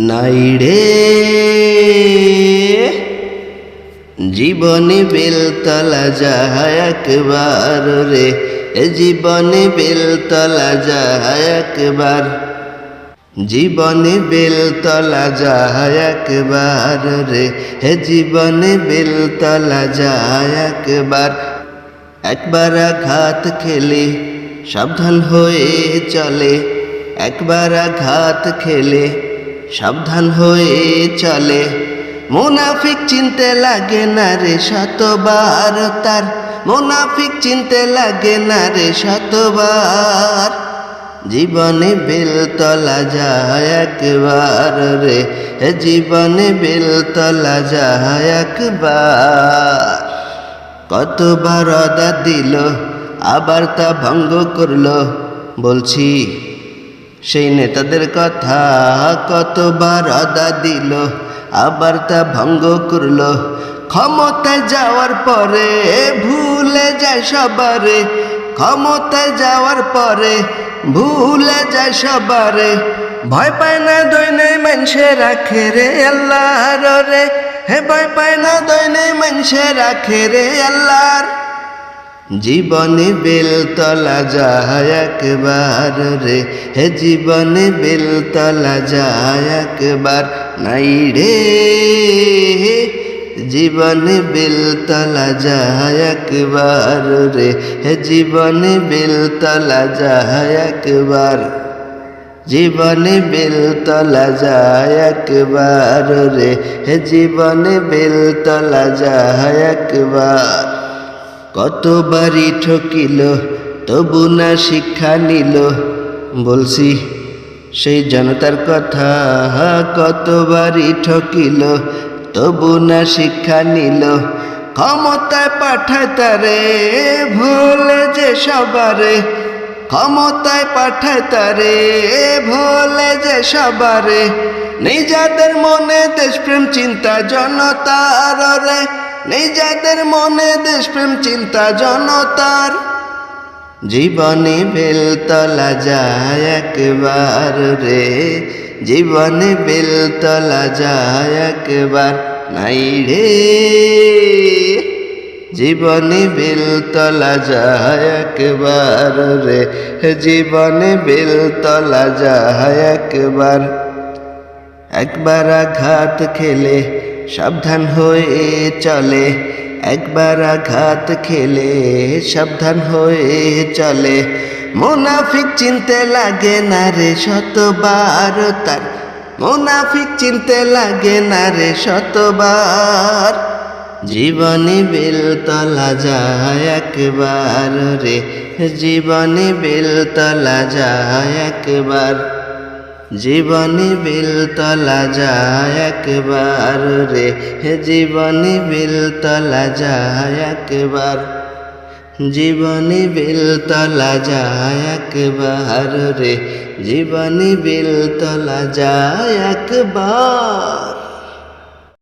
নাই রে জীবনে বেলতলা যায় একবার রে, জীবনে বেলতলা যায় একবার, জীবনে বেলতলা যায় একবার রে, জীবনে বেলতলা যায় একবার। একবার আঘাত খেলে সাবধান হয়ে চলে, একবার আঘাত খেলে সাবধান হয়ে চলে। মুনাফিক চিনতে লাগে না রে শতবার তার, মুনাফিক চিনতে লাগে না রে শতবার। জীবনে বেলতলা যায় একবার রে, জীবনে বেলতলা যায় একবার। কতবার ওয়াদা দিল আবার তা ভঙ্গ করলো, বলছি সেই নেতাদের কথা। কতবার ওয়াদা দিল আবার তা ভঙ্গ করলো, ক্ষমতায় যাওয়ার পরে ভুলে যায় সবারে, ক্ষমতায় যাওয়ার পরে ভুলে যায় সবারে। ভয় পায় না দৈনে মানুষে রাখে রে আল্লাহর রে, ভয় পায় না দৈনে মানুষে রাখে রে আল্লাহর। জীবনে বেলতলা যায় একবার রে, জীবনে বেলতলা যায় একবার। নাই রে জীবনে বেলতলা যায় একবার রে, জীবনে বেলতলা যায় একবার, জীবনে বেলতলা যায় একবার রে, জীবনে বেলতলা যায় একবার। কতবারই ঠকিল তবু না শিক্ষা নিল, বলছি সেই জনতার কথা। কতবারই ঠকিল তবু না শিক্ষা নিল, ক্ষমতায় পাঠায় তারে ভুলে যে সবারে, ক্ষমতায় পাঠায় তারে ভুলে যে সবারে। নিজেদের মনে দেশপ্রেম চিন্তা জনতার রে, নিজেদের মনে দেশপ্রেম চিন্তা জনতার। জীবনে বেলতলা যায় একবার রে, জীবনে বেলতলা যায় একবার। নাই রে জীবনে বেলতলা যায় একবার রে, জীবনে বেলতলা যায় একবার। একবার আঘাত খেলে সাবধান হয়ে চলে, একবার আঘাত খেলে সাবধান হয়ে চলে। মুনাফিক চিনতে লাগে না রে শতবার তার, মুনাফিক চিনতে লাগে না রে শতবার। জীবনে বেলতলা যায় একবার রে, জীবনে বেলতলা যায় একবার, জীবনে বেলতলা যায় একবার রে, জীবনে বেলতলা যায় একবার, জীবনে বেলতলা যায় একবার রে, জীবনে বেলতলা যায় একবার।